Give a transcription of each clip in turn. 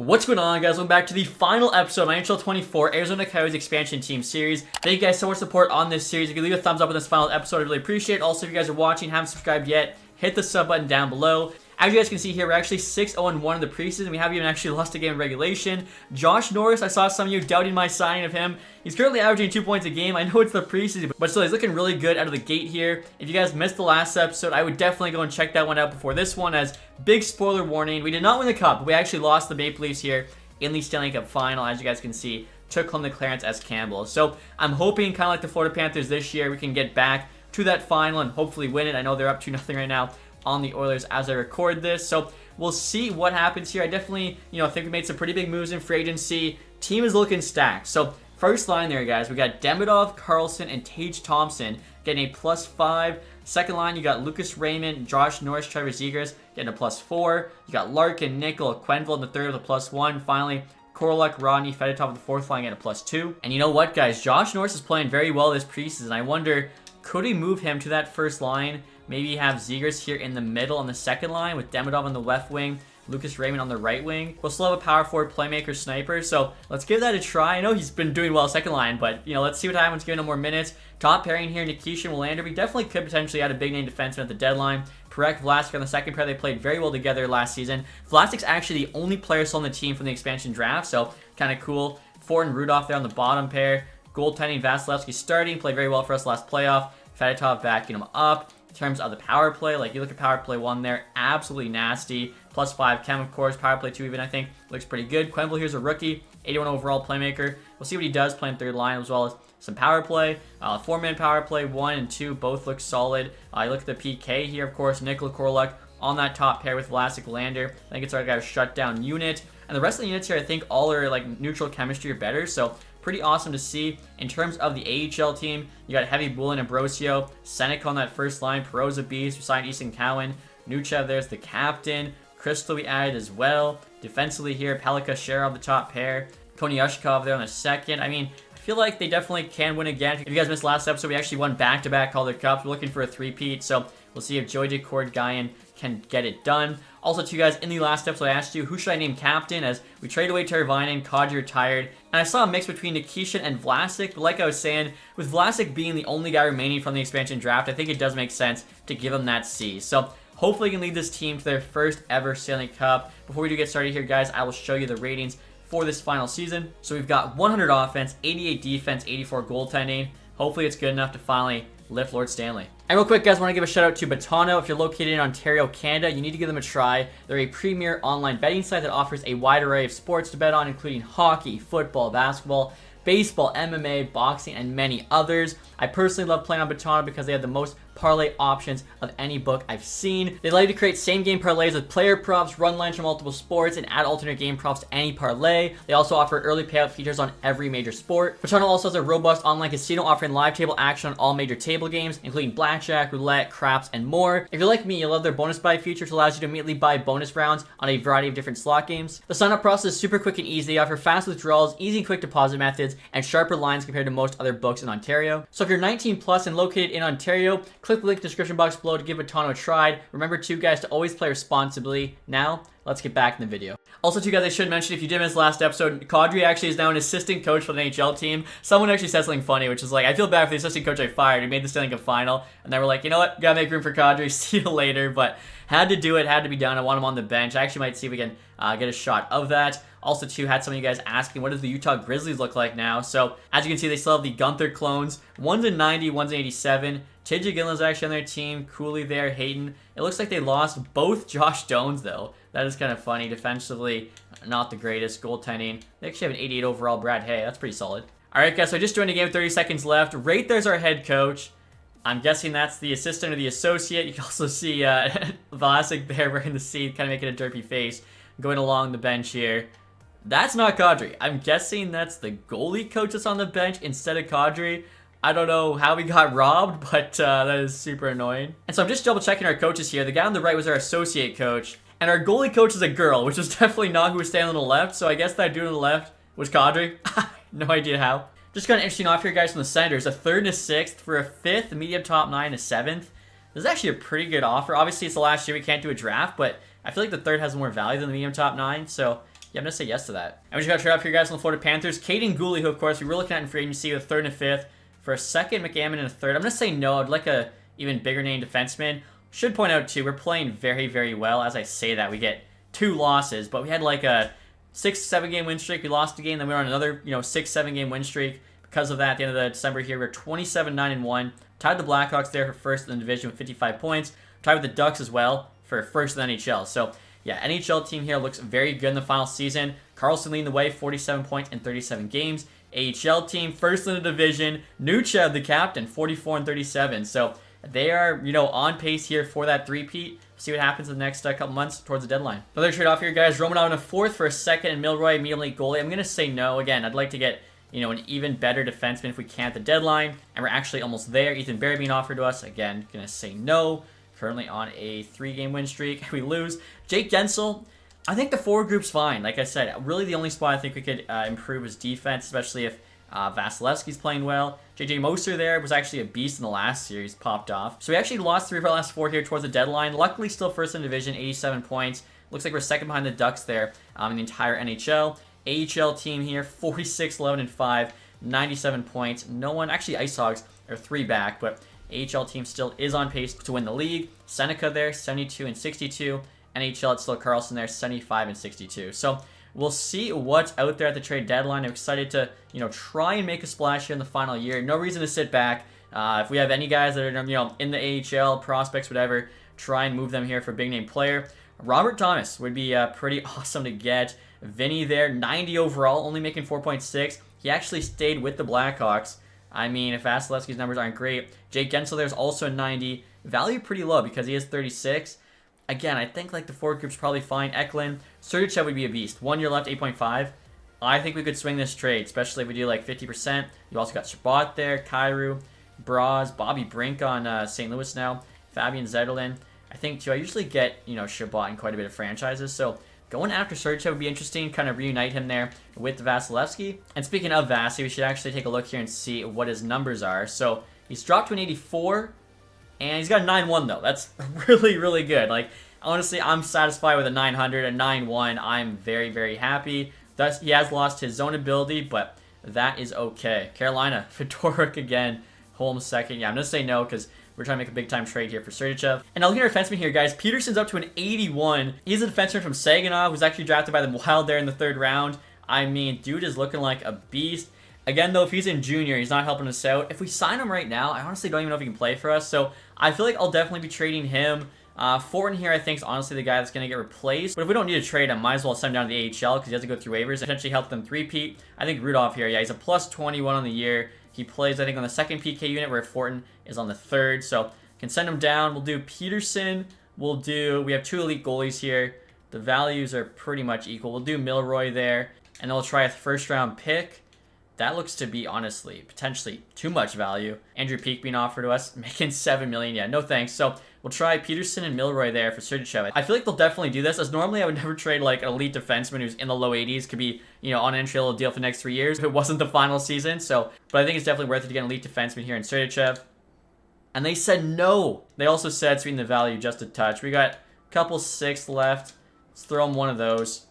What's going on, guys? Welcome back to the final episode of my NHL 24 Arizona Coyotes expansion team series. Thank you guys so much for support on this series. If you can leave a thumbs up on this final episode, I really appreciate it. Also, if you guys are watching and haven't subscribed yet, hit the sub button down below. As you guys can see here, we're actually 6-0-1 in the preseason. We haven't even actually lost a game in regulation. Josh Norris, I saw some of you doubting my signing of him. He's currently averaging 2 points a game. I know it's the preseason, but still, he's looking really good out of the gate here. If you guys missed the last episode, I would definitely go and check that one out before this one, as big spoiler warning, we did not win the cup, but we actually lost the Maple Leafs here in the Stanley Cup Final, as you guys can see. Took home the Clarence S. Campbell. So I'm hoping, kind of like the Florida Panthers this year, we can get back to that final and hopefully win it. I know they're up 2-0 right now on the Oilers as I record this. So we'll see what happens here. I definitely, think we made some pretty big moves in free agency. Team is looking stacked. So first line there, guys, we got Demidov, Carlson, and Tage Thompson getting a +5. Second line, you got Lucas Raymond, Josh Norris, Trevor Zegras getting a +4. You got Larkin, Nickel, Quenneville in the third with a +1. Finally, Korolek, Rodney, Fedotov with the fourth line getting a +2. And you know what, guys? Josh Norris is playing very well this preseason. I wonder, could we move him to that first line? Maybe have Zegras here in the middle on the second line with Demidov on the left wing, Lucas Raymond on the right wing. We'll still have a power forward playmaker sniper, so let's give that a try. I know he's been doing well second line, but let's see what happens, giving him more minutes. Top pairing here, Nikisha and Willander. We definitely could potentially add a big name defenseman at the deadline. Perek, Vlasic on the second pair. They played very well together last season. Vlasic's actually the only player still on the team from the expansion draft, so kind of cool. Ford and Rudolph there on the bottom pair. Goaltending, Vasilevsky starting, played very well for us last playoff. Fedotov backing him up. In terms of the power play, like you look at power play 1 there, absolutely nasty. +5, Chem, of course. Power play 2 even, I think, looks pretty good. Quenneville here's a rookie, 81 overall playmaker. We'll see what he does playing third line, as well as some power play. 4-man power play 1 and 2 both look solid. You look at the PK here, of course, Nikola Korolek on that top pair with Vlasic, Willander. I think it's our guy's shutdown unit. And the rest of the units here, I think all are like neutral chemistry or better, so pretty awesome to see. In terms of the AHL team, you got Heavy, Bullen, Ambrosio, Seneca on that first line, Peroza Beast, we signed Easton Cowan, Nuchev there's the captain, Crystal we added as well. Defensively here, Pelika, Share on the top pair, Konyushkov there on the second. I mean, I feel like they definitely can win again. If you guys missed last episode, we actually won back-to-back Calder Cups. We're looking for a three-peat, so we'll see if Joey Decord-Guyan can get it done. Also, to you guys, in the last episode, I asked you, who should I name captain, as we traded away Teravainen, Kadri retired, and I saw a mix between Nikishin and Vlasic, but like I was saying, with Vlasic being the only guy remaining from the expansion draft, I think it does make sense to give him that C. So hopefully he can lead this team to their first ever Stanley Cup. Before we do get started here, guys, I will show you the ratings for this final season. So we've got 100 offense, 88 defense, 84 goaltending. Hopefully it's good enough to finally lift Lord Stanley. And real quick, guys, I want to give a shout out to Betano. If you're located in Ontario, Canada, you need to give them a try. They're a premier online betting site that offers a wide array of sports to bet on, including hockey, football, basketball, baseball, MMA, boxing, and many others. I personally love playing on Betano because they have the most parlay options of any book I've seen. They allow you to create same-game parlays with player props, run lines from multiple sports, and add alternate game props to any parlay. They also offer early payout features on every major sport. Betano also has a robust online casino offering live table action on all major table games, including blackjack, roulette, craps, and more. If you're like me, you love their bonus buy feature, which allows you to immediately buy bonus rounds on a variety of different slot games. The sign-up process is super quick and easy. They offer fast withdrawals, easy and quick deposit methods, and sharper lines compared to most other books in Ontario. So if you're 19 plus and located in Ontario, click the link in the description box below to give Betano a try. Remember, too, guys, to always play responsibly. Now, let's get back in the video. Also, too, guys, I should mention, if you did miss last episode, Kadri actually is now an assistant coach for the NHL team. Someone actually said something funny, which is like, I feel bad for the assistant coach I fired. He made the Stanley Cup Final, and they were like, you know what, gotta make room for Kadri. See you later. But had to do it, had to be done. I want him on the bench. I actually might see if we can get a shot of that. Also, too, had some of you guys asking, what does the Utah Grizzlies look like now? So, as you can see, they still have the Gunther clones. One's in 90, one's in 87. TJ Gillen's actually on their team. Cooley there, Hayden. It looks like they lost both Josh Jones, though. That is kind of funny. Defensively, not the greatest. Goaltending, they actually have an 88 overall Brad Hay. That's pretty solid. All right, guys, so I just joined the game with 30 seconds left. Right there's our head coach. I'm guessing that's the assistant or the associate. You can also see Vlasic there wearing the seat, kind of making a derpy face, going along the bench here. That's not Kadri. I'm guessing that's the goalie coach that's on the bench instead of Kadri. I don't know how we got robbed, but that is super annoying. And so I'm just double checking our coaches here. The guy on the right was our associate coach, and our goalie coach is a girl, which is definitely not who was standing on the left. So I guess that dude on the left was Kadri. No idea how. Just kind of interesting off here, guys, from the Senators. A 3rd and a 6th for a 5th, medium top 9, a 7th. This is actually a pretty good offer. Obviously, it's the last year. We can't do a draft, but I feel like the 3rd has more value than the medium top 9. So Yeah, I'm going to say yes to that. And we just got to trade off here, guys, on the Florida Panthers. Caden Gooley, who, of course, we were looking at in free agency with a 3rd and a 5th. For a 2nd, McAmmon and a 3rd. I'm going to say no. I'd like a even bigger name defenseman. Should point out, too, we're playing very, very well. As I say that, we get 2 losses, but we had like a 6-7 game win streak. We lost a game, then we were on another 6-7 game win streak. Because of that, at the end of the December here, we're 27-9-1. Tied the Blackhawks there for 1st in the division with 55 points. Tied with the Ducks as well for 1st in the NHL. So, yeah, NHL team here looks very good in the final season. Carlson leading the way, 47 points in 37 games. AHL team, 1st in the division. Nuchev, the captain, 44 and 37. So, they are, on pace here for that three-peat. See what happens in the next couple months towards the deadline. Another trade-off here, guys. Romanov in a 4th for a 2nd, and Milroy, medium-elite goalie. I'm going to say no. Again, I'd like to get an even better defenseman if we can at the deadline. And we're actually almost there. Ethan Berry being offered to us. Again, going to say no. Currently on a 3-game win streak. We lose. Jake Gensel, I think the forward group's fine. Like I said, really the only spot I think we could improve is defense, especially if Vasilevsky's playing well. JJ Moser there was actually a beast in the last series, popped off. So we actually lost 3 of our last 4 here towards the deadline. Luckily, still 1st in the division, 87 points. Looks like we're 2nd behind the Ducks there in the entire NHL. AHL team here, 46-11-5, 97 points. No one, actually Ice Hogs are 3 back, but AHL team still is on pace to win the league. Seneca there, 72-62. NHL, it's still Carlson there, 75-62. So we'll see what's out there at the trade deadline. I'm excited to, try and make a splash here in the final year. No reason to sit back. If we have any guys that are, in the AHL, prospects, whatever, try and move them here for a big name player. Robert Thomas would be pretty awesome to get. Vinny there, 90 overall, only making 4.6. He actually stayed with the Blackhawks. I mean, if Vasilevsky's numbers aren't great. Jake Gensel there's also a 90. Value pretty low because he is 36. Again, I think like the forward group's probably fine. Eklund, Sergachev would be a beast. 1 year left, 8.5. I think we could swing this trade, especially if we do like 50%. You also got Shabbat there, Kyrou, Braz, Bobby Brink on St. Louis now, Fabian Zetterlund. I think too, I usually get, Shabbat in quite a bit of franchises, so going after Sergachev would be interesting, kind of reunite him there with Vasilevsky. And speaking of Vasi, we should actually take a look here and see what his numbers are. So he's dropped to an 84, and he's got a 9-1 though. That's really, really good. Like, honestly, I'm satisfied with a 900, a 9-1. I'm very, very happy. Thus, he has lost his zone ability, but that is okay. Carolina, Fedoruk again, Holmes 2nd. Yeah, I'm going to say no because we're trying to make a big-time trade here for Sergachev. And I'll look at our defenseman here, guys. Peterson's up to an 81. He's a defenseman from Saginaw who's actually drafted by the Wild there in the 3rd round. I mean, dude is looking like a beast. Again, though, if he's in junior, he's not helping us out. If we sign him right now, I honestly don't even know if he can play for us. So I feel like I'll definitely be trading him. Fortin here, I think, is honestly the guy that's going to get replaced. But if we don't need to trade him, might as well send him down to the AHL because he has to go through waivers and potentially help them three-peat. I think Rudolph here, yeah, he's a plus 21 on the year. He plays, I think, on the 2nd PK unit, where Fortin is on the 3rd. So can send him down. We'll do Peterson. We have 2 elite goalies here. The values are pretty much equal. We'll do Milroy there. And then we'll try a 1st-round pick. That looks to be, honestly, potentially too much value. Andrew Peak being offered to us, making $7 million. Yeah, no thanks. So we'll try Peterson and Milroy there for Sergachev. I feel like they'll definitely do this, as normally I would never trade like an elite defenseman who's in the low 80s. Could be, on an entry-level deal for the next 3 years if it wasn't the final season. So, but I think it's definitely worth it to get an elite defenseman here in Sergachev. And they said no. They also said sweeten the value just a touch. We got a couple 6 left. Let's throw them one of those.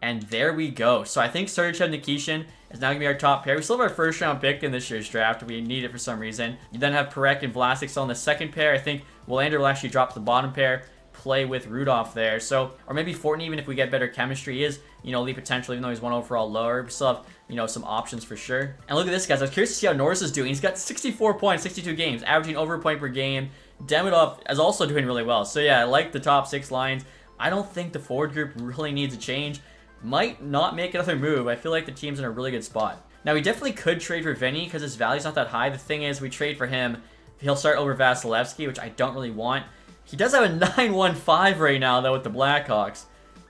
And there we go. So I think Sergachev Nikishin is now going to be our top pair. We still have our 1st-round pick in this year's draft. We need it for some reason. You then have Perek and Vlasic still in the 2nd pair. I think Willander will actually drop to the bottom pair, play with Rudolph there. So, or maybe Fortin, even if we get better chemistry. He is, elite potential, even though he's 1 overall lower. We still have, some options for sure. And look at this, guys. I was curious to see how Norris is doing. He's got 64 points, 62 games, averaging over a point per game. Demidov is also doing really well. So, yeah, I like the top 6 lines. I don't think the forward group really needs a change. Might not make another move. I feel like the team's in a really good spot. Now, we definitely could trade for Vinny because his value's not that high. The thing is, we trade for him, he'll start over Vasilevsky, which I don't really want. He does have a 9.15 right now, though, with the Blackhawks.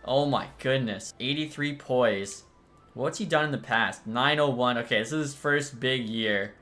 Oh, my goodness. 83 poise. What's he done in the past? 9.01. Okay, this is his first big year.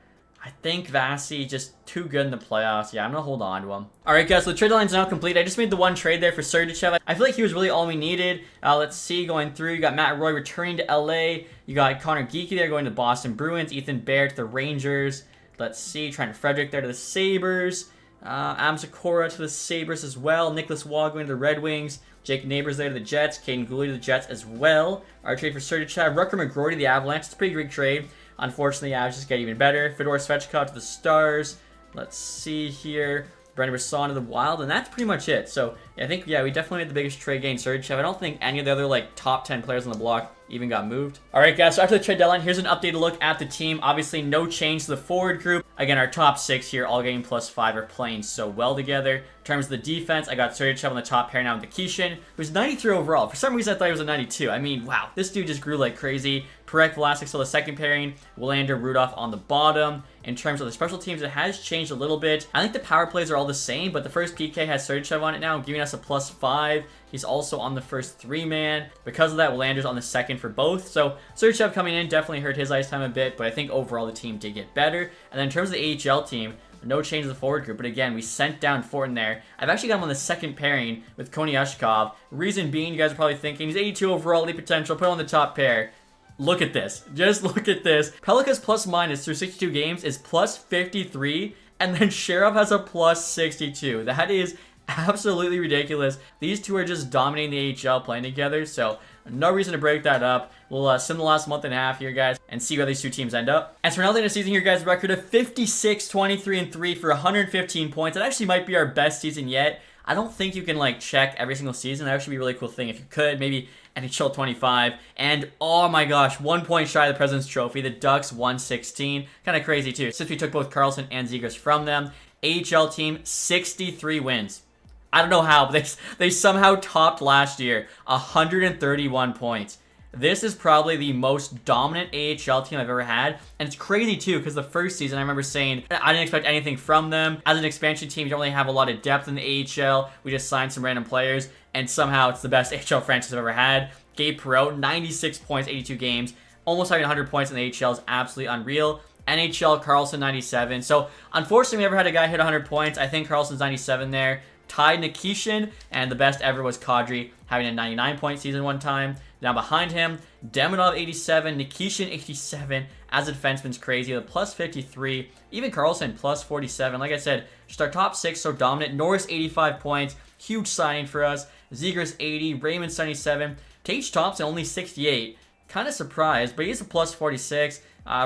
I think Vasi just too good in the playoffs. Yeah, I'm going to hold on to him. All right, guys, so the trade line's now complete. I just made the one trade there for Sergachev. I feel like he was really all we needed. Let's see, going through, you got Matt Roy returning to LA. You got Connor Geeky there going to Boston Bruins. Ethan Bear to the Rangers. Let's see, Trent Frederick there to the Sabres. Amzakora to the Sabres as well. Nicholas Waugh going to the Red Wings. Jake Neighbors there to the Jets. Caden Gooley to the Jets as well. Our trade for Sergachev. Rucker McGrory to the Avalanche. It's a pretty great trade. Unfortunately, the Avs just get even better. Fedor Svechkov to the Stars. Let's see here. Brendan Brisson to the Wild, and that's pretty much it. So I think, yeah, we definitely made the biggest trade getting Sergachev. I don't think any of the other like top 10 players on the block even got moved. All right, guys, so after the trade deadline, here's an updated look at the team. Obviously, no change to the forward group. Again, our top 6 here, all getting +5, are playing so well together. In terms of the defense, I got Sergachev on the top pair now with Nikishin, who's 93 overall. For some reason, I thought he was a 92. I mean, wow, this dude just grew like crazy. Perek, Vlasic still the second pairing. Willander, Rudolph on the bottom. In terms of the special teams, it has changed a little bit. I think the power plays are all the same, but the first PK has Sergachev on it now, giving us a +5. He's also on the first 3-man. Because of that, Willander's on the second for both. So Sergachev coming in definitely hurt his ice time a bit, but I think overall the team did get better. And then in terms of the AHL team, no change to the forward group, but again, we sent down Fortin there. I've actually got him on the second pairing with Konyashkov. Reason being, you guys are probably thinking, he's 82 overall, elite potential, put him on the top pair. Look at this. Just look at this. Pelika's +- through 62 games is +53, and then Sherov has a +62. That is absolutely ridiculous. These two are just dominating the AHL playing together, so no reason to break that up. We'll sim the last month and a half here, guys, and see where these two teams end up. And so we're now in the season here, guys, record of 56, 23, and 3 for 115 points. That actually might be our best season yet. I don't think you can, like, check every single season. That would actually be a really cool thing. If you could, maybe NHL 25. And, oh my gosh, 1 point shy of the President's Trophy. The Ducks 116. Kind of crazy, too, since we took both Karlsson and Zegras from them. AHL team, 63 wins. I don't know how, but they somehow topped last year. 131 points. This is probably the most dominant AHL team I've ever had. And it's crazy, too, because the first season, I remember saying I didn't expect anything from them. As an expansion team, you don't really have a lot of depth in the AHL. We just signed some random players, and somehow it's the best AHL franchise I've ever had. Gabe Perreault, 96 points, 82 games. Almost having 100 points in the AHL is absolutely unreal. NHL, Karlsson, 97. So, unfortunately, we never had a guy hit 100 points. I think Karlsson's 97 there. Tied Nikishin, and the best ever was Kadri, having a 99-point season one time. Now behind him, Demidov 87, Nikishin 87. As a defenseman's crazy with a +53. Even Karlsson +47. Like I said, just our top 6 so dominant. Norris 85 points, huge signing for us. Zegras 80, Raymond 77. Tage Thompson only 68. Kind of surprised, but he's a +46.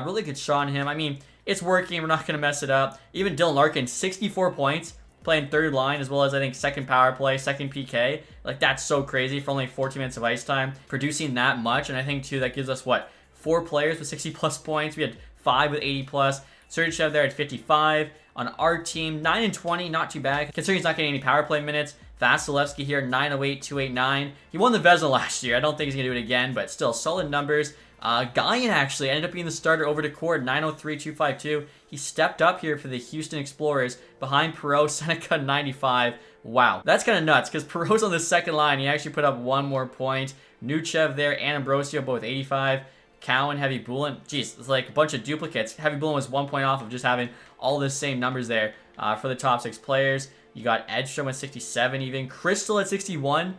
Really good shot on him. I mean, it's working. We're not going to mess it up. Even Dylan Larkin, 64 points. Playing third line as well as, I think, second power play, second PK. Like, that's so crazy for only 14 minutes of ice time. Producing that much, and I think, too, that gives us, what, 4 players with 60-plus points. We had 5 with 80-plus. Sergachev there at 55. On our team, 9 and 20, not too bad. Considering he's not getting any power play minutes. Vasilevsky here, 908, 289. He won the Vezina last year. I don't think he's going to do it again, but still, solid numbers. Guyan actually ended up being the starter over to Cord, 903, 252. He stepped up here for the Houston Explorers behind Perreault, Seneca, 95. Wow, that's kind of nuts because Perreault's on the second line. He actually put up 1 more point. Nuchev there, and Ambrosio both 85. Cowan, Heavy Bullen. Jeez, it's like a bunch of duplicates. Heavy Bullen was 1 point off of just having all the same numbers there for the top 6 players. You got Edstrom at 67 even. Crystal at 61.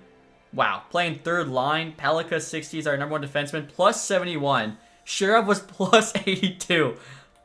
Wow, playing third line. Pelika 60 is our number 1 defenseman, +71. Sherov was +82.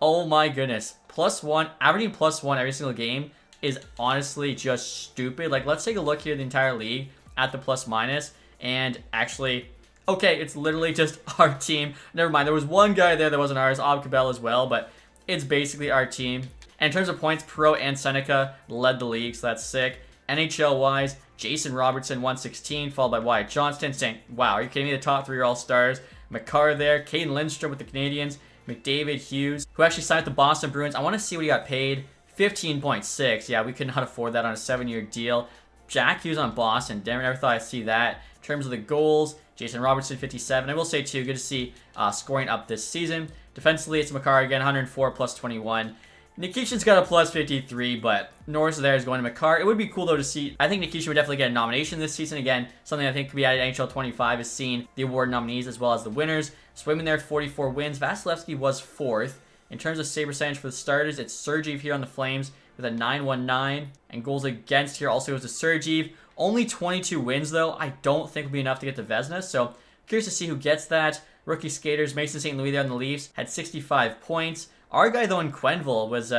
Oh my goodness. +1, averaging +1 every single game is honestly just stupid. Like, let's take a look here at the entire league at the +-. And actually, okay, it's literally just our team. Never mind, there was one guy there that wasn't ours, Abkabel as well, but it's basically our team. And in terms of points, Perreault and Seneca led the league, so that's sick. NHL-wise, Jason Robertson, 116, followed by Wyatt Johnston, saying, wow, are you kidding me? The top 3 are all-stars. McCarr there, Caden Lindstrom with the Canadians, McDavid, Hughes, who actually signed with the Boston Bruins. I want to see what he got paid. 15.6. Yeah, we could not afford that on a 7-year deal. Jack Hughes on Boston. Never thought I'd see that. In terms of the goals, Jason Robertson, 57. I will say, too, good to see scoring up this season. Defensively, it's McCarr again, 104 +21. Nikishin's got a +53, but Norris there is going to McCarr. It would be cool, though, to see. I think Nikishin would definitely get a nomination this season. Again, something I think could be added at NHL 25 is seeing the award nominees as well as the winners. Swayman there, 44 wins. Vasilevsky was 4th. In terms of save percentage for the starters, it's Sergeev here on the Flames with a 919. And goals against here also goes to Sergeev. Only 22 wins, though. I don't think will be enough to get the Vezina, so curious to see who gets that. Rookie skaters, Mason St. Louis there on the Leafs, had 65 points. Our guy, though, in Quenneville was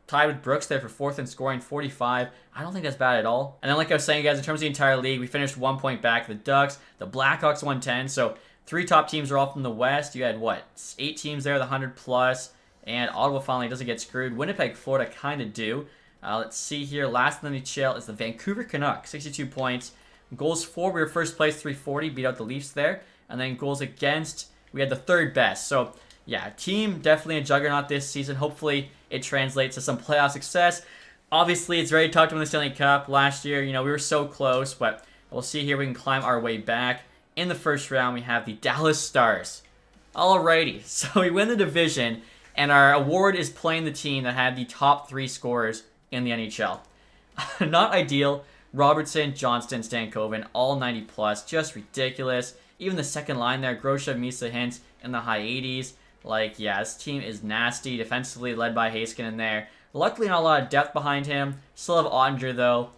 tied with Brooks there for 4th in scoring, 45. I don't think that's bad at all. And then like I was saying, guys, in terms of the entire league, we finished 1 point back. The Ducks, the Blackhawks 110. So 3 top teams are all from the West. You had, what, 8 teams there, the 100+. And Ottawa finally doesn't get screwed. Winnipeg, Florida kind of do. Let's see here. Last in the NHL is the Vancouver Canucks, 62 points. Goals for, we were first place, 340. Beat out the Leafs there. And then goals against, we had the 3rd best. So, yeah, team definitely a juggernaut this season. Hopefully it translates to some playoff success. Obviously, it's very tough to win the Stanley Cup. Last year, we were so close. But we'll see here. We can climb our way back. In the first round, we have the Dallas Stars. Alrighty, so we win the division. And our award is playing the team that had the top 3 scorers in the NHL. Not ideal. Robertson, Johnston, Stankoven, all 90+. Just ridiculous. Even the second line there, Groshev, Misa, Hintz in the high 80s. Like, yeah, this team is nasty. Defensively led by Haskin in there. Luckily, not a lot of depth behind him. Still have Ottinger, though.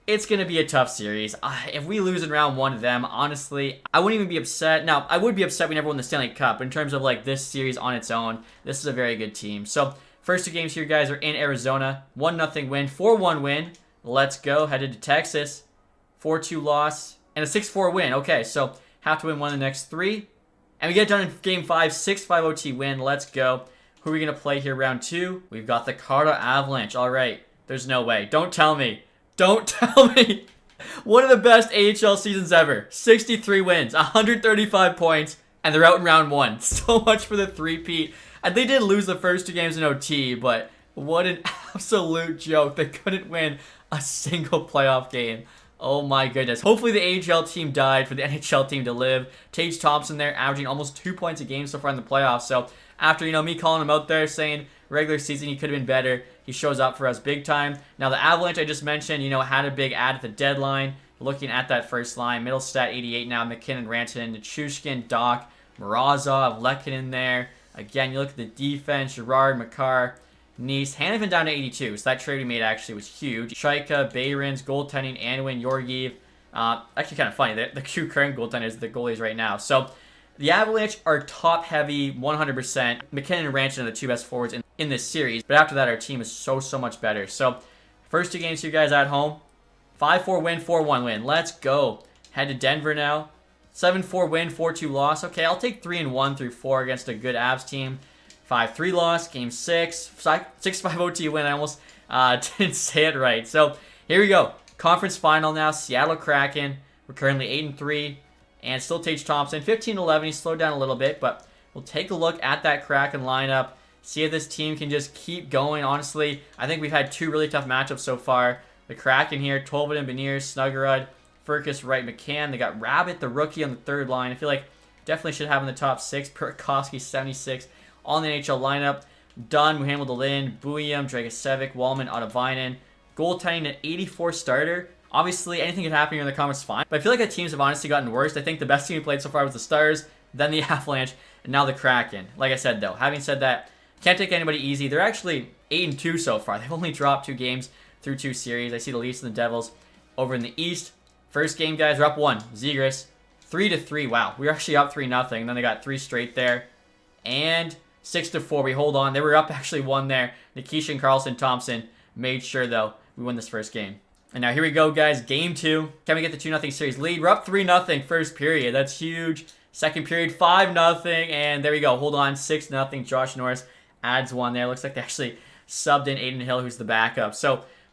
It's going to be a tough series. If we lose in round 1 to them, honestly, I wouldn't even be upset. Now, I would be upset we never won the Stanley Cup. But in terms of, like, this series on its own, this is a very good team. So, first 2 games here, guys, are in Arizona. 1-0 win, 4-1 win. Let's go. Headed to Texas. 4-2 loss. And a 6-4 win. Okay, so have to win 1 of the next 3. And we get done in Game 5, 6-5 OT win. Let's go. Who are we going to play here round 2? We've got the Colorado Avalanche. All right. There's no way. Don't tell me. Don't tell me. One of the best AHL seasons ever. 63 wins, 135 points, and they're out in round 1. So much for the three-peat. And they did lose the first 2 games in OT, but what an absolute joke. They couldn't win a single playoff game. Oh my goodness. Hopefully the AHL team died for the NHL team to live. Tage Thompson there averaging almost 2 points a game so far in the playoffs. So after, me calling him out there saying regular season he could have been better, he shows up for us big time. Now the Avalanche I just mentioned, had a big ad at the deadline. Looking at that first line, Middlestat 88 now, McKinnon, Rantanen, Nichushkin, Doc, Morozov, Lehkonen there. Again, you look at the defense, Girard, Makar, Nice. Hanifin down to 82, so that trade we made actually was huge. Shaika, Behrens, goaltending, Anwin, Georgiev. Actually kind of funny, the 2 current goaltenders are the goalies right now. So the Avalanche are top-heavy 100%. McKinnon and Rantanen are the 2 best forwards in this series. But after that, our team is so much better. So first 2 games here, guys, at home. 5-4 win, 4-1 win. Let's go. Head to Denver now. 7-4 win, 4-2 loss. Okay, I'll take 3-1 through 4 against a good Avs team. 5-3 loss, game 6. 6-5 OT win. I almost didn't say it right. So here we go. Conference final now. Seattle Kraken. We're currently 8-3. And still Tage Thompson. 15-11. He slowed down a little bit. But we'll take a look at that Kraken lineup. See if this team can just keep going. Honestly, I think we've had 2 really tough matchups so far. The Kraken here. Tolvin and Beniers. Snuggerud. Furcus, Wright, McCann. They got Rabbit, the rookie, on the 3rd line. I feel like definitely should have in the top 6. Burakovsky, 76. On the NHL lineup. Dunn, Muhammad Lin, Buyam, Dragicevic, Wallman, Ottavainen. Goaltending an 84 starter. Obviously, anything could happen here in the conference fine. But I feel like the teams have honestly gotten worse. I think the best team we played so far was the Stars, then the Avalanche, and now the Kraken. Like I said, though, having said that, can't take anybody easy. They're actually 8-2 so far. They've only dropped 2 games through 2 series. I see the Leafs and the Devils over in the East. First game, guys, we're up 1. Zegras, 3-3. Wow, we were actually up 3-0. Then they got 3 straight there. And 6-4. We hold on. They were up actually 1 there. Nikishin, Carlson, Thompson made sure, though, we win this first game. And now here we go, guys. Game 2. Can we get the 2-0 series lead? We're up 3-0 first period. That's huge. Second period, 5-0. And there we go. Hold on. 6-0. Josh Norris adds 1 there. Looks like they actually subbed in Aiden Hill, who's the backup.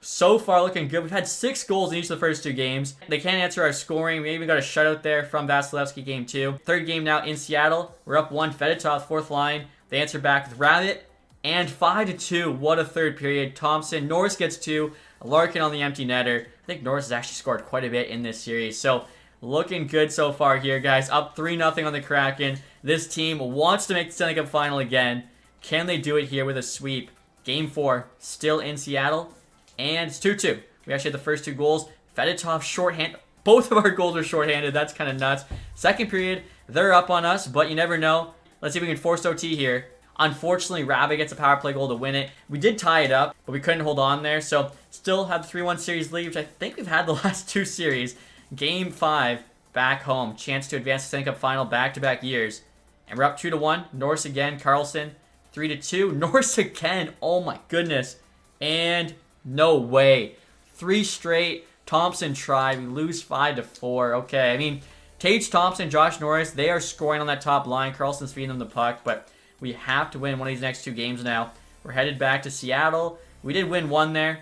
So far looking good. We've had 6 goals in each of the first 2 games. They can't answer our scoring. We even got a shutout there from Vasilevsky game 2. Third game now in Seattle. We're up 1. Fedotov, 4th line. They answer back with Rabbit. And 5-2. What a third period. Thompson. Norris gets 2. Larkin on the empty netter. I think Norris has actually scored quite a bit in this series. So looking good so far here, guys. Up 3-0 on the Kraken. This team wants to make the Stanley Cup Final again. Can they do it here with a sweep? Game 4. Still in Seattle. And it's 2-2. We actually had the first 2 goals. Fedotov shorthanded. Both of our goals are shorthanded. That's kind of nuts. Second period, they're up on us, but you never know. Let's see if we can force OT here. Unfortunately, Rabbit gets a power play goal to win it. We did tie it up, but we couldn't hold on there. So still have the 3-1 series lead, which I think we've had the last 2 series. Game 5, back home. Chance to advance the Stanley Cup Final back-to-back years. And we're up 2-1. Norris again. Carlson, 3-2. Norris again. Oh my goodness. And no way. 3 straight. Thompson tried. We lose 5-4. Okay, I mean, Tage Thompson, Josh Norris, they are scoring on that top line. Carlson's feeding them the puck, but we have to win one of these next 2 games now. We're headed back to Seattle. We did win 1 there.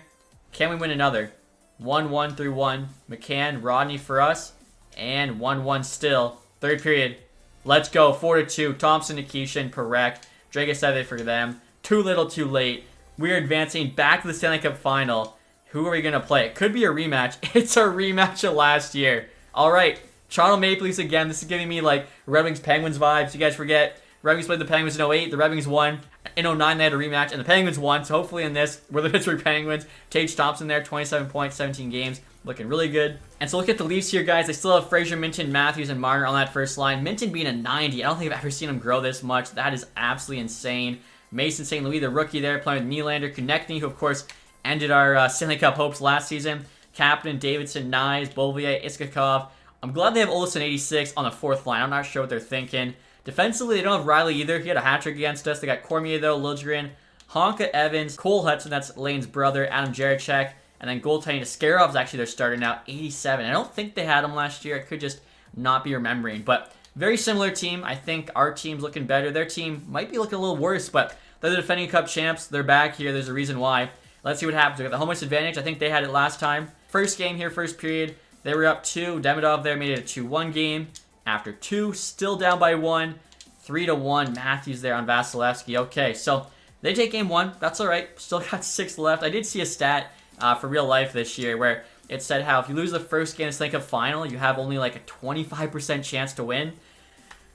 Can we win another? 1-1 through 1. McCann, Rodney for us. And 1-1 still. Third period. Let's go. 4-2. Thompson, Nikishin, Perek. Dragaseve for them. Too little, too late. We are advancing back to the Stanley Cup Final. Who are we going to play? It could be a rematch. It's a rematch of last year. All right. Toronto Maple Leafs again. This is giving me like Red Wings Penguins vibes. You guys forget, Red Wings played the Penguins in 08. The Red Wings won. In 09, they had a rematch, and the Penguins won. So hopefully in this, we're the Pittsburgh Penguins. Tage Thompson there, 27 points, 17 games. Looking really good. And so look at the Leafs here, guys. They still have Fraser, Minton, Matthews, and Marner on that first line. Minton being a 90. I don't think I've ever seen him grow this much. That is absolutely insane. Mason St. Louis, the rookie there, playing with Nylander. Konechny, who of course ended our Stanley Cup hopes last season. Captain, Davidson, Nyes, Beauvillier, Iskakov. I'm glad they have Olsen 86 on the 4th line. I'm not sure what they're thinking. Defensively, they don't have Riley either. He had a hat trick against us. They got Cormier, though, Liljegren, Honka, Evans, Cole Hudson, that's Lane's brother, Adam Jaracek, and then goaltending Skarov's actually their starter now, 87. I don't think they had him last year. I could just not be remembering. But very similar team. I think our team's looking better. Their team might be looking a little worse, but they're the defending Cup champs. They're back here. There's a reason why. Let's see what happens. We got the home ice advantage. I think they had it last time. First game here, first period. They were up 2. Demidov there made it a 2-1 game. After 2, still down by 1. 3-1. Matthews there on Vasilevsky. Okay, so they take game 1. That's all right. Still got 6 left. I did see a stat for real life this year where it said how if you lose the first game of the Stanley Cup Final, you have only like a 25% chance to win.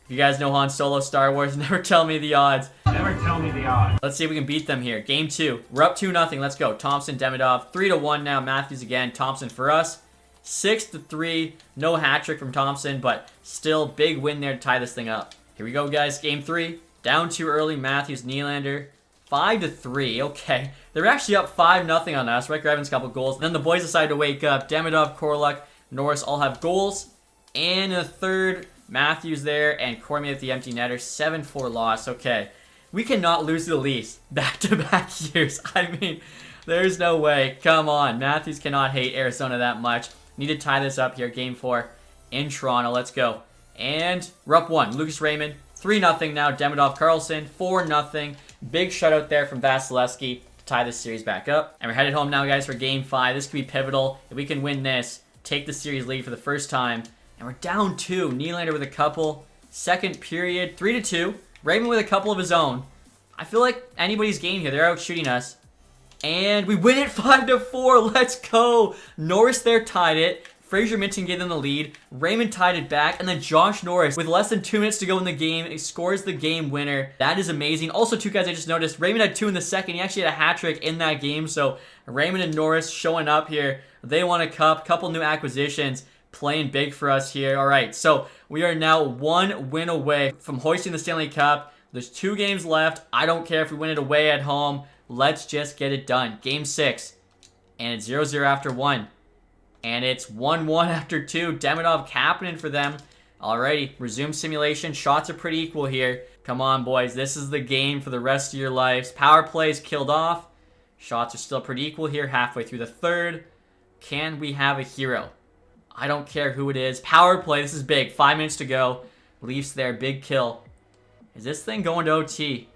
If you guys know Han Solo, Star Wars, never tell me the odds. Never tell me the odds. Let's see if we can beat them here. Game 2. We're up 2-0. Let's go. Thompson, Demidov. 3-1 now. Matthews again. Thompson for us. 6-3. No hat trick from Thompson, but still big win there to tie this thing up. Here we go, guys. Game 3. Down too early. Matthews, Nylander. 5-3. Okay. They're actually up 5-0 on us. Rick Evans, couple goals. Then the boys decide to wake up. Demidov, Korluk, Norris all have goals. And in the third, Matthews there and Cormier at the empty netter. 7-4 loss. Okay. We cannot lose to the Leafs back-to-back years. I mean, there's no way. Come on. Matthews cannot hate Arizona that much. Need to tie this up here. Game 4 in Toronto. Let's go. And we're up 1. Lucas Raymond. 3-0 now. Demidov, Carlson. 4-0. Big shutout there from Vasilevsky to tie this series back up. And we're headed home now, guys, for Game 5. This could be pivotal. If we can win this, take the series lead for the first time. And we're down 2. Nylander with a couple. Second period. 3-2. Raymond with a couple of his own. I feel like anybody's game here. They're out shooting us. And we win it 5-4. Let's go. Norris there tied it. Fraser Minton gave them the lead. Raymond tied it back. And then Josh Norris, with less than 2 minutes to go in the game, scores the game winner. That is amazing. Also, 2 guys I just noticed. Raymond had 2 in the second. He actually had a hat trick in that game. So Raymond and Norris showing up here. They won a cup. Couple new acquisitions. Playing big for us here. All right, so we are now 1 win away from hoisting the Stanley Cup. There's 2 games left. I don't care if we win it away at home. Let's just get it done. Game 6. And it's 0-0 after 1. And it's 1-1 after 2. Demidov captaining for them. Alrighty, resume simulation. Shots are pretty equal here. Come on, boys. This is the game for the rest of your lives. Power plays killed off. Shots are still pretty equal here. Halfway through the third. Can we have a hero? I don't care who it is. Power play. This is big. 5 minutes to go. Leafs there. Big kill. Is this thing going to OT?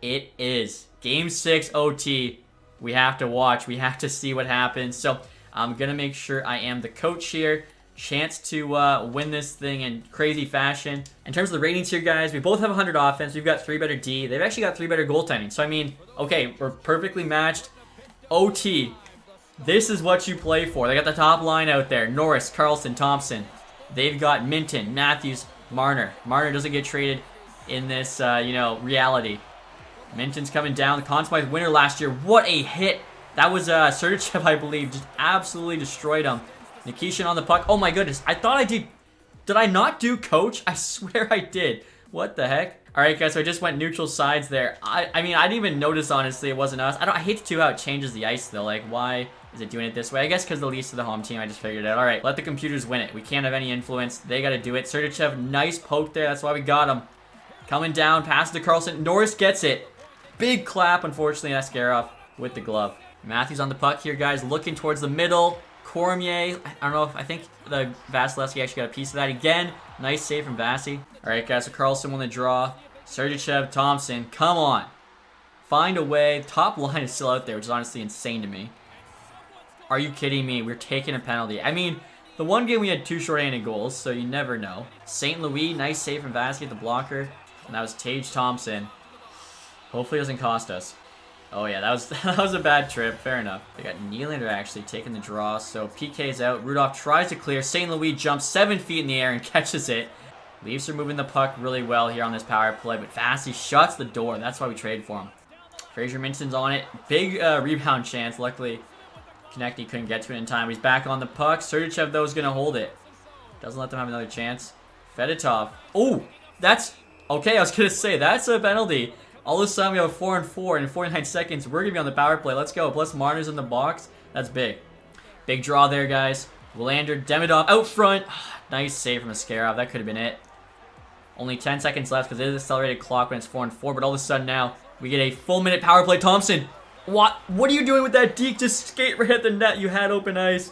It is. Game 6 OT. We have to watch. We have to see what happens. So I'm going to make sure I am the coach here. Chance to win this thing in crazy fashion. In terms of the ratings here, guys, we both have 100 offense. We've got 3 better D. They've actually got 3 better goaltending. So, I mean, okay, we're perfectly matched. OT. This is what you play for. They got the top line out there. Norris, Carlson, Thompson. They've got Minton, Matthews, Marner. Marner doesn't get traded in this, reality. Minton's coming down. The Conn Smythe winner last year. What a hit. That was Sergachev, I believe. Just absolutely destroyed him. Nikishin on the puck. Oh my goodness. I thought I did. Did I not do coach? I swear I did. What the heck? Alright, guys, so I just went neutral sides there. I mean, I didn't even notice, honestly, it wasn't us. I hate to how it changes the ice, though. Like, why is it doing it this way? I guess because the Leafs are the home team. I just figured it out. Alright, let the computers win it. We can't have any influence. They got to do it. Sergachev, nice poke there. That's why we got him. Coming down, pass to Carlson. Norris gets it. Big clap, unfortunately, Askarov. with the glove. Matthews on the puck here, guys, looking towards the middle. Cormier, I don't know if, I think the Vasilevsky actually got a piece of that again. Nice save from Vasi. All right, guys, so Carlson won the draw. Sergachev, Thompson, come on. Find a way. Top line is still out there, which is honestly insane to me. Are you kidding me? We're taking a penalty. I mean, the one game we had 2 short-handed goals, so you never know. St. Louis, nice save from Vasi at the blocker. And that was Tage Thompson. Hopefully it doesn't cost us. Oh yeah, that was a bad trip. Fair enough. They got Nylander actually taking the draw. So PK's out. Rudolph tries to clear. St. Louis jumps 7 feet in the air and catches it. Leafs are moving the puck really well here on this power play, but Vasi shuts the door. That's why we traded for him. Fraser Minson's on it. Big rebound chance. Luckily, Konechny couldn't get to it in time. He's back on the puck. Sergachev, though, is going to hold it. Doesn't let them have another chance. Fedotov. Oh, that's... Okay, I was going to say, that's a penalty. All of a sudden, we have a 4-on-4 in 49 seconds. We're going to be on the power play. Let's go. Plus, Marner's in the box. That's big. Big draw there, guys. Willander, Demidov out front. Nice save from Askarov. That could have been it. Only 10 seconds left because it is accelerated clock when it's 4-on-4. But all of a sudden now, we get a full-minute power play. Thompson. What are you doing with that deke? Just skate right at the net. You had open ice.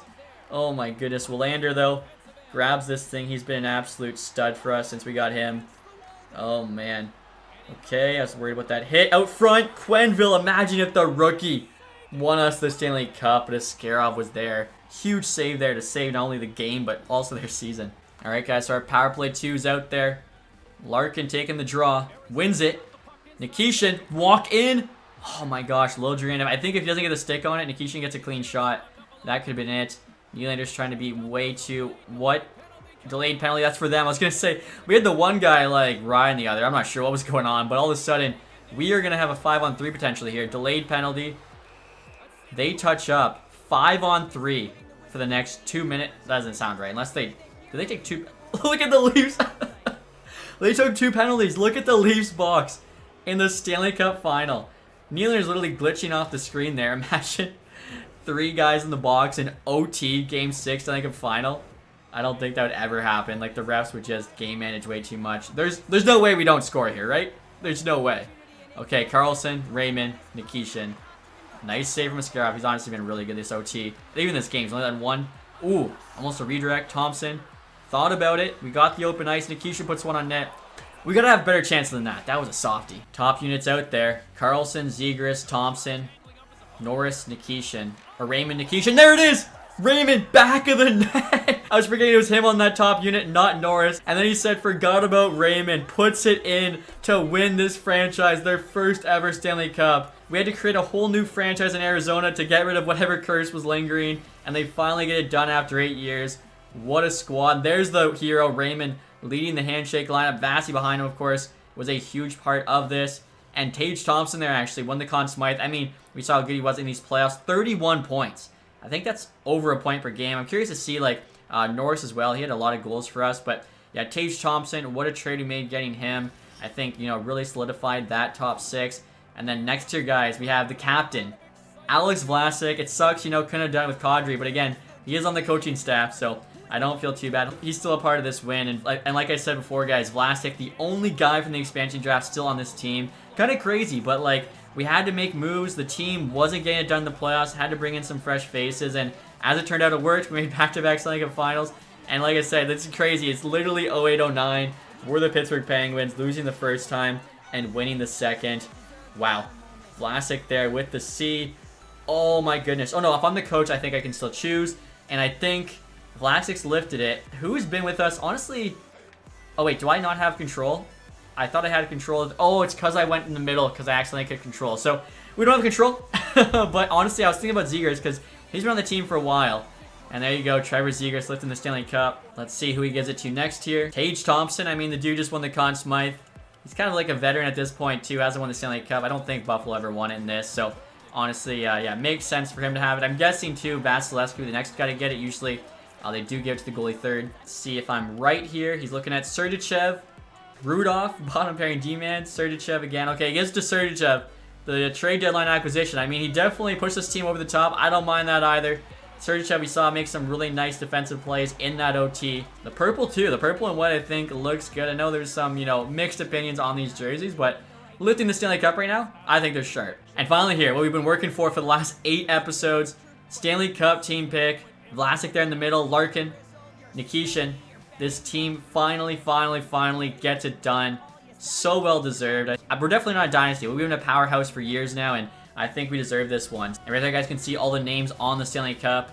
Oh, my goodness. Willander, though, grabs this thing. He's been an absolute stud for us since we got him. Oh, man. Okay, I was worried about that hit. Out front, Quenneville. Imagine if the rookie won us the Stanley Cup, but Askarov was there. Huge save there to save not only the game, but also their season. All right, guys, so our power play 2's out there. Larkin taking the draw. Wins it. Nikishin, walk in. Oh, my gosh, Lodrianov. I think if he doesn't get the stick on it, Nikishin gets a clean shot. That could have been it. Nylander's trying to be way too... What? Delayed penalty, that's for them. I was going to say, we had the one guy, like, riding the other. I'm not sure what was going on, but all of a sudden, we are going to have a 5-on-3 potentially here. Delayed penalty. They touch up 5-on-3 for the next 2 minutes. That doesn't sound right. Unless they... Did they take 2... Look at the Leafs. They took 2 penalties. Look at the Leafs box in the Stanley Cup Final. Nylander's literally glitching off the screen there. Imagine 3 guys in the box in OT, Game 6, Stanley Cup Final. I don't think that would ever happen. Like, the refs would just game manage way too much. There's no way we don't score here, right? There's no way. Okay, Carlson, Raymond, Nikishin. Nice save from Askarov. He's honestly been really good this OT. Even this game, he's only done 1. Ooh, almost a redirect. Thompson thought about it. We got the open ice. Nikishin puts 1 on net. We gotta have better chance than that. That was a softie. Top units out there. Carlson, Zegras, Thompson, Norris, Nikishin. Or Raymond, Nikishin. There it is! Raymond, back of the net. I was forgetting it was him on that top unit, not Norris. And then he said, forgot about Raymond. Puts it in to win this franchise, their first ever Stanley Cup. We had to create a whole new franchise in Arizona to get rid of whatever curse was lingering. And they finally get it done after 8 years. What a squad. There's the hero, Raymond, leading the handshake lineup. Vasi behind him, of course, was a huge part of this. And Tage Thompson there actually won the Conn Smythe. I mean, we saw how good he was in these playoffs. 31 points. I think that's over a point per game. I'm curious to see, like, Norris as well. He had a lot of goals for us. But, yeah, Tage Thompson, what a trade we made getting him. I think, you know, really solidified that top 6. And then next tier, guys, we have the captain, Alex Vlasic. It sucks, you know, couldn't have done it with Kadri. But, again, he is on the coaching staff, so I don't feel too bad. He's still a part of this win. And like I said before, guys, Vlasic, the only guy from the expansion draft still on this team. Kind of crazy, but, like, we had to make moves. The team wasn't getting it done in the playoffs. Had to bring in some fresh faces. And as it turned out, it worked. We made back-to-back Stanley Cup Finals. And like I said, this is crazy. It's literally 08-09. We're the Pittsburgh Penguins, losing the first time and winning the second. Wow. Vlasic there with the C. Oh, my goodness. Oh, no. If I'm the coach, I think I can still choose. And I think Vlasic's lifted it. Who's been with us? Honestly... Oh, wait. Do I not have control? I thought I had control. Oh, it's because I went in the middle because I accidentally took control. So, we don't have control. But honestly, I was thinking about Zegras because he's been on the team for a while. And there you go, Trevor Zegras lifting the Stanley Cup. Let's see who he gives it to next here. Tage Thompson, I mean, the dude just won the Conn Smythe. He's kind of like a veteran at this point, too. Hasn't won the Stanley Cup. I don't think Buffalo ever won it in this. So, honestly, yeah, makes sense for him to have it. I'm guessing, too, Vasilevsky, the next guy to get it. Usually, they do give it to the goalie third. Let's see if I'm right here. He's looking at Sergachev. Rudolph, bottom pairing D-man, Sergachev again. Okay, he gives it to Sergachev, the trade deadline acquisition. I mean, he definitely pushed this team over the top. I don't mind that either. Sergachev, we saw, make some really nice defensive plays in that OT. The purple, too. The purple and white, I think, looks good. I know there's some, you know, mixed opinions on these jerseys, but lifting the Stanley Cup right now, I think they're sharp. And finally here, what we've been working for the last 8 episodes, Stanley Cup team pick. Vlasic there in the middle, Larkin, Nikishin. This team finally gets it done. So well deserved. We're definitely not a dynasty. We've been a powerhouse for years now, and I think we deserve this one. And right there, guys, can see all the names on the Stanley Cup.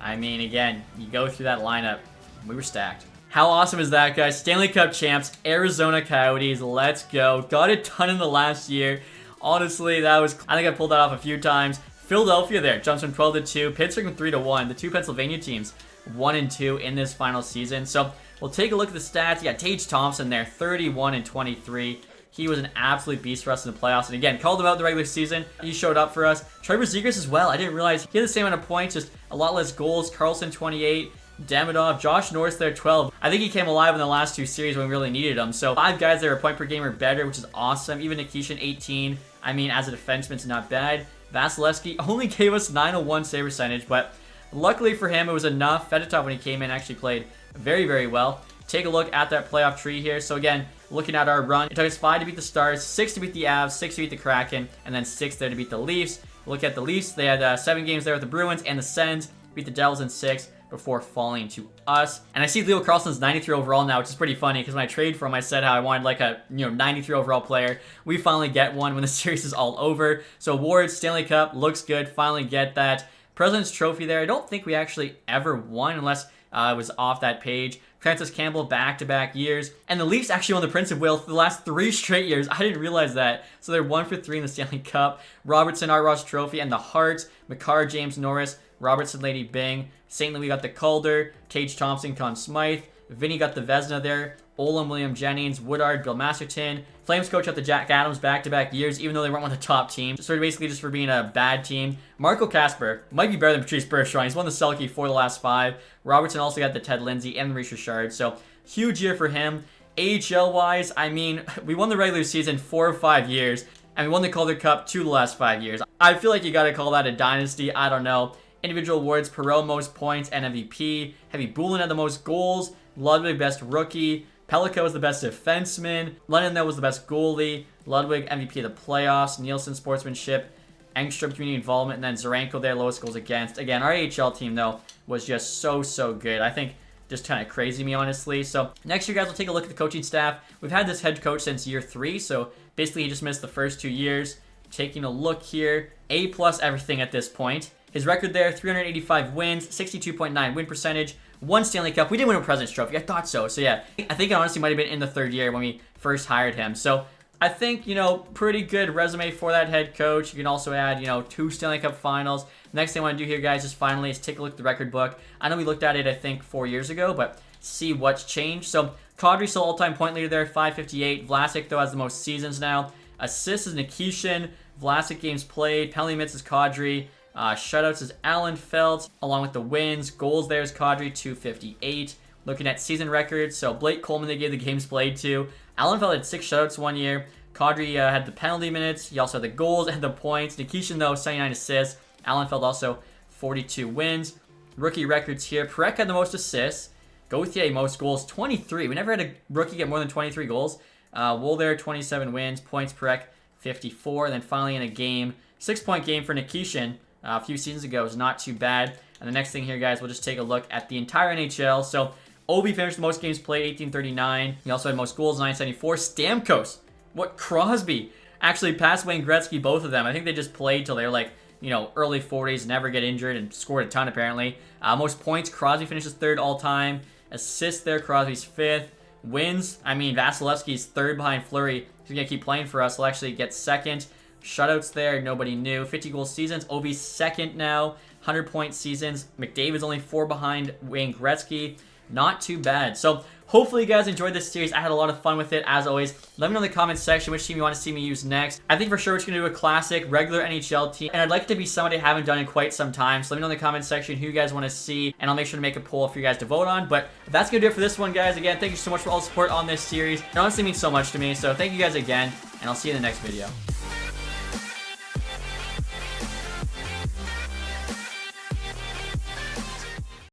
I mean, again, you go through that lineup, we were stacked. How awesome is that, guys? Stanley Cup champs, Arizona Coyotes. Let's go. Got it done in the last year. Honestly, that was... I think I pulled that off a few times. Philadelphia there jumps from 12-2. Pittsburgh from 3-1. The 2 Pennsylvania teams 1-2 in this final season. So we'll take a look at the stats. You got Tage Thompson there, 31-23. He was an absolute beast for us in the playoffs. And again, called him out in the regular season. He showed up for us. Trevor Zegras as well. I didn't realize he had the same amount of points, just a lot less goals. Carlson, 28. Demidov, Josh Norris there, 12. I think he came alive in the last 2 series when we really needed him. So 5 guys there are point per game or better, which is awesome. Even Nikishin, 18. I mean, as a defenseman, it's not bad. Vasilevsky only gave us 901 save percentage, but luckily for him, it was enough. Fedotov, when he came in, actually played very well. Take a look at that playoff tree here. So again, looking at our run, it took us 5 to beat the Stars, 6 to beat the Avs, 6 to beat the Kraken, and then 6 there to beat the Leafs. Look at the Leafs. They had 7 games there with the Bruins and the Sens. Beat the Devils in 6 before falling to us. And I see Leo Carlson's 93 overall now, which is pretty funny because when I traded for him, I said how I wanted like a 93 overall player. We finally get one when the series is all over. So awards, Stanley Cup, looks good. Finally get that. President's Trophy there. I don't think we actually ever won unless it was off that page. Francis Campbell back-to-back years. And the Leafs actually won the Prince of Wales for the last 3 straight years. I didn't realize that. So they're 1 for 3 in the Stanley Cup. Robertson, Art Ross Trophy, and the Hearts. Makar, James Norris, Robertson, Lady Bing. St. Louis got the Calder. Tage Thompson, Conn Smythe. Vinny got the Vezina there. Olam, William Jennings, Woodard, Bill Masterton. Flames coach up the Jack Adams back-to-back years, even though they weren't one of the top teams. So basically just for being a bad team. Marco Kasper might be better than Patrice Bergeron. He's won the Selke for the last 5. Robertson also got the Ted Lindsay and Maurice Richard. So huge year for him. AHL-wise, I mean, we won the regular season 4 or 5 years, and we won the Calder Cup 2 of the last 5 years. I feel like you got to call that a dynasty. I don't know. Individual awards, Perreault most points and MVP. Heavy Bulin had the most goals. Ludwig best rookie. Pellico was the best defenseman. Lennon, though, was the best goalie. Ludwig, MVP of the playoffs. Nielsen, sportsmanship. Engstrom, community involvement. And then Zarenko there, lowest goals against. Again, our AHL team, though, was just so good. I think just kind of crazy to me, honestly. So next year, guys, we'll take a look at the coaching staff. We've had this head coach since year 3. So basically, he just missed the first 2 years. Taking a look here. A+ everything at this point. His record there, 385 wins, 62.9 win percentage, 1 Stanley Cup. We did win a President's Trophy. I thought so. So yeah, I think it honestly might have been in the 3rd year when we first hired him. So I think, pretty good resume for that head coach. You can also add, 2 Stanley Cup Finals. Next thing I want to do here, guys, just finally is take a look at the record book. I know we looked at it, I think, 4 years ago, but see what's changed. So Kadri still all-time point leader there, 558. Vlasic, though, has the most seasons now. Assists is Nikishin. Vlasic games played. Penalty minutes is Kadri. Shutouts is Allen Felt, along with the wins. Goals there is Kadri, 258. Looking at season records, so Blake Coleman they gave the games played to. Allen Felt had 6 shutouts 1 year. Kadri had the penalty minutes. He also had the goals and the points. Nikishin, though, 79 assists. Allen Felt also 42 wins. Rookie records here. Perek had the most assists. Gauthier, most goals, 23. We never had a rookie get more than 23 goals. Wool there, 27 wins. Points, Perek, 54. And then finally in a game, 6-point game for Nikishin. A few seasons ago was not too bad. And the next thing here, guys, we'll just take a look at the entire NHL. So, Ovi finished the most games played, 1839. He also had most goals, 974. Stamkos, Crosby actually passed Wayne Gretzky, both of them. I think they just played till they were like, early 40s, never get injured, and scored a ton apparently. Most points, Crosby finishes 3rd all time. Assists there, Crosby's 5th. Wins, I mean, Vasilevsky's 3rd behind Fleury. He's going to keep playing for us. He'll actually get 2nd. Shutouts there, nobody knew. 50-goal seasons, Ovi's 2nd now. 100-point seasons. McDavid's only 4 behind Wayne Gretzky. Not too bad. So, hopefully you guys enjoyed this series. I had a lot of fun with it, as always. Let me know in the comments section which team you want to see me use next. I think for sure we're going to do a classic, regular NHL team. And I'd like it to be somebody I haven't done in quite some time. So let me know in the comments section who you guys want to see. And I'll make sure to make a poll for you guys to vote on. But that's going to do it for this one, guys. Again, thank you so much for all the support on this series. It honestly means so much to me. So thank you guys again. And I'll see you in the next video.